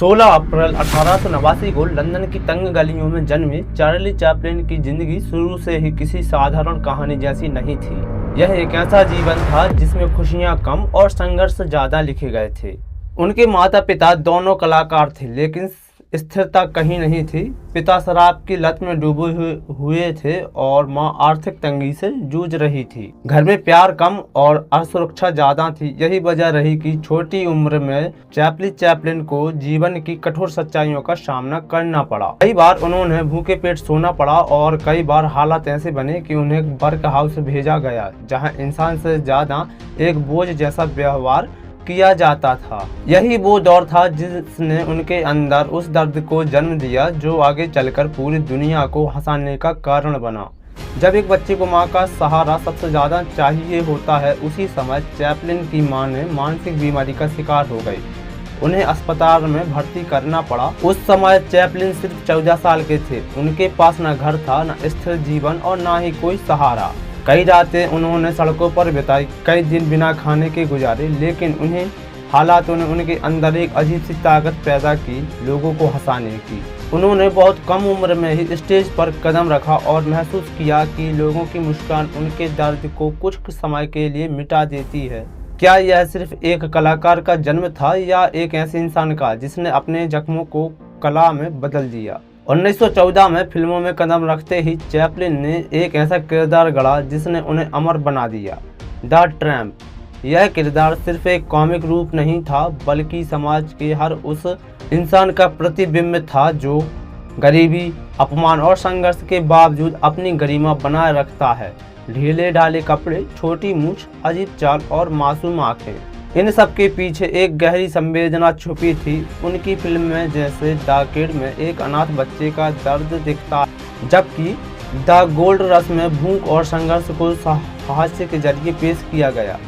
16 अप्रैल 1889 को लंदन की तंग गलियों में जन्मे चार्ली चैपलिन की जिंदगी शुरू से ही किसी साधारण कहानी जैसी नहीं थी। यह एक ऐसा जीवन था जिसमें खुशियां कम और संघर्ष ज्यादा लिखे गए थे। उनके माता पिता दोनों कलाकार थे, लेकिन स्थिरता कहीं नहीं थी। पिता शराब की लत में डूबे हुए थे और मां आर्थिक तंगी से जूझ रही थी। घर में प्यार कम और असुरक्षा ज्यादा थी। यही वजह रही कि छोटी उम्र में चार्ली चैपलिन को जीवन की कठोर सच्चाइयों का सामना करना पड़ा। कई बार उन्होंने भूखे पेट सोना पड़ा और कई बार हालात ऐसे बने कि उन्हें वर्क हाउस भेजा गया, जहां इंसान से ज्यादा एक बोझ जैसा व्यवहार किया जाता था। यही वो दौर था जिसने उनके अंदर उस दर्द को जन्म दिया जो आगे चलकर पूरी दुनिया को हंसाने का कारण बना। जब एक बच्चे को मां का सहारा सबसे ज्यादा चाहिए होता है, उसी समय चैपलिन की मां ने मानसिक बीमारी का शिकार हो गई। उन्हें अस्पताल में भर्ती करना पड़ा। उस समय चैपलिन सिर्फ 14 साल के थे। उनके पास न घर था, न स्थिर जीवन और न ही कोई सहारा। कई रातें उन्होंने सड़कों पर बिताई, कई दिन बिना खाने के गुजारे, लेकिन उन्हें हालातों ने उनके अंदर एक अजीब सी ताकत पैदा की, लोगों को हंसाने की। उन्होंने बहुत कम उम्र में ही स्टेज पर कदम रखा और महसूस किया कि लोगों की मुस्कान उनके दर्द को कुछ समय के लिए मिटा देती है। क्या यह सिर्फ एक कलाकार का जन्म था या एक ऐसे इंसान का जिसने अपने जख्मों को कला में बदल दिया? 1914 में फिल्मों में कदम रखते ही चैपलिन ने एक ऐसा किरदार गढ़ा जिसने उन्हें अमर बना दिया, द ट्रैम्प। यह किरदार सिर्फ एक कॉमिक रूप नहीं था, बल्कि समाज के हर उस इंसान का प्रतिबिंब था जो गरीबी, अपमान और संघर्ष के बावजूद अपनी गरिमा बनाए रखता है। ढीले ढाले कपड़े, छोटी मूंछ, अजीब चाल और मासूम आंखें, इन सब के पीछे एक गहरी संवेदना छुपी थी। उनकी फिल्म में जैसे द किड में एक अनाथ बच्चे का दर्द दिखता, जबकि द गोल्ड रश में भूख और संघर्ष को हास्य के जरिए पेश किया गया।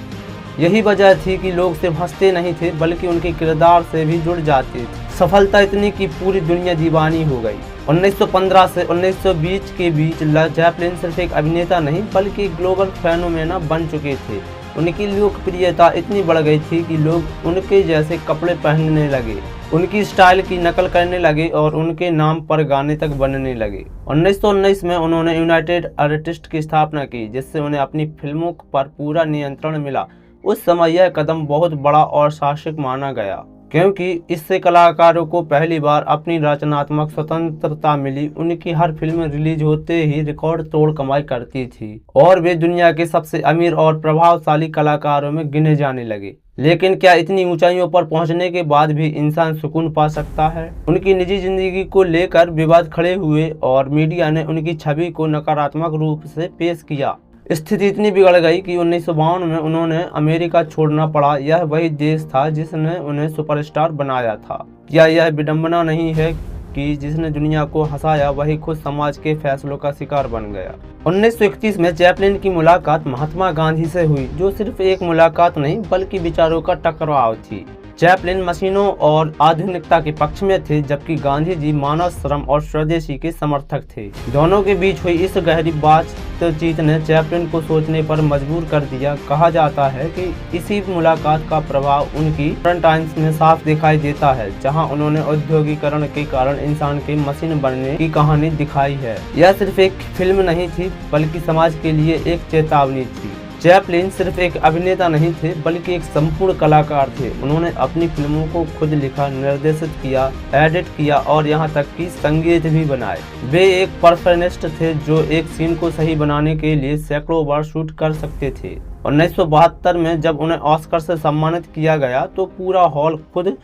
यही वजह थी कि लोग सिर्फ हंसते नहीं थे, बल्कि उनके किरदार से भी जुड़ जाते थे। सफलता इतनी कि पूरी दुनिया दीवानी हो गई। 1915 से 1920 के बीच चैपलिन सिर्फ एक अभिनेता नहीं, बल्कि ग्लोबल फेनोमेना बन चुके थे। उनकी लोकप्रियता इतनी बढ़ गई थी कि लोग उनके जैसे कपड़े पहनने लगे, उनकी स्टाइल की नकल करने लगे और उनके नाम पर गाने तक बनने लगे। 1919 में उन्होंने यूनाइटेड आर्टिस्ट की स्थापना की, जिससे उन्हें अपनी फिल्मों पर पूरा नियंत्रण मिला। उस समय यह कदम बहुत बड़ा और साहसिक माना गया, क्योंकि इससे कलाकारों को पहली बार अपनी रचनात्मक स्वतंत्रता मिली। उनकी हर फिल्म रिलीज होते ही रिकॉर्ड तोड़ कमाई करती थी और वे दुनिया के सबसे अमीर और प्रभावशाली कलाकारों में गिने जाने लगे। लेकिन क्या इतनी ऊंचाइयों पर पहुंचने के बाद भी इंसान सुकून पा सकता है? उनकी निजी जिंदगी को लेकर विवाद खड़े हुए और मीडिया ने उनकी छवि को नकारात्मक रूप से पेश किया। स्थिति इतनी बिगड़ गई कि 1952 में उन्होंने अमेरिका छोड़ना पड़ा। यह वही देश था जिसने उन्हें सुपरस्टार बनाया था। क्या यह विडंबना नहीं है कि जिसने दुनिया को हंसाया वही खुद समाज के फैसलों का शिकार बन गया? 1931 में चैपलिन की मुलाकात महात्मा गांधी से हुई, जो सिर्फ एक मुलाकात नहीं बल्कि विचारों का टकराव थी। चैपलिन मशीनों और आधुनिकता के पक्ष में थे, जबकि गांधी जी मानव श्रम और स्वदेशी के समर्थक थे। दोनों के बीच हुई इस गहरी बातचीत ने चैपलिन को सोचने पर मजबूर कर दिया। कहा जाता है कि इसी मुलाकात का प्रभाव उनकी टाइम्स में साफ दिखाई देता है, जहां उन्होंने औद्योगिकरण के कारण इंसान के मशीन बनने की कहानी दिखाई है। यह सिर्फ एक फिल्म नहीं थी, बल्कि समाज के लिए एक चेतावनी थी। चैपलिन सिर्फ एक अभिनेता नहीं थे, बल्कि एक संपूर्ण कलाकार थे। उन्होंने अपनी फिल्मों को खुद लिखा, निर्देशित किया, एडिट किया और यहाँ तक कि संगीत भी बनाए। वे एक परफेक्शनिस्ट थे जो एक सीन को सही बनाने के लिए सैकड़ों बार शूट कर सकते थे। 1972 में जब उन्हें ऑस्कर से सम्मानित किया गया तो पूरा हॉल खुद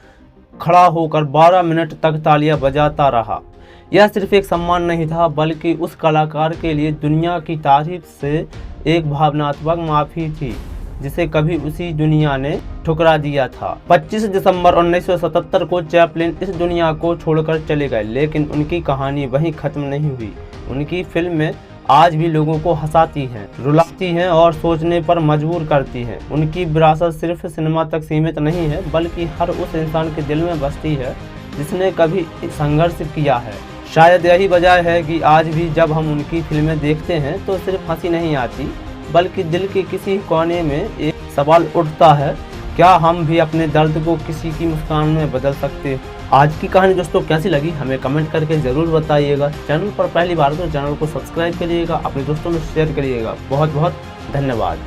खड़ा होकर 12 मिनट तक तालियां बजाता रहा। यह सिर्फ एक सम्मान नहीं था, बल्कि उस कलाकार के लिए दुनिया की तारीफ से एक भावनात्मक माफी थी जिसे कभी उसी दुनिया ने ठुकरा दिया था। 25 दिसंबर 1977 को चैपलिन इस दुनिया को छोड़कर चले गए, लेकिन उनकी कहानी वहीं खत्म नहीं हुई। उनकी फिल्में आज भी लोगों को हंसाती हैं, रुलाती हैं और सोचने पर मजबूर करती हैं। उनकी विरासत सिर्फ सिनेमा तक सीमित नहीं है, बल्कि हर उस इंसान के दिल में बसती है जिसने कभी संघर्ष किया है। शायद यही वजह है कि आज भी जब हम उनकी फिल्में देखते हैं तो सिर्फ हंसी नहीं आती, बल्कि दिल के किसी कोने में एक सवाल उठता है, क्या हम भी अपने दर्द को किसी की मुस्कान में बदल सकते हैं? आज की कहानी दोस्तों कैसी लगी हमें कमेंट करके ज़रूर बताइएगा। चैनल पर पहली बार तो चैनल को सब्सक्राइब करिएगा, अपने दोस्तों में शेयर करिएगा। बहुत बहुत धन्यवाद।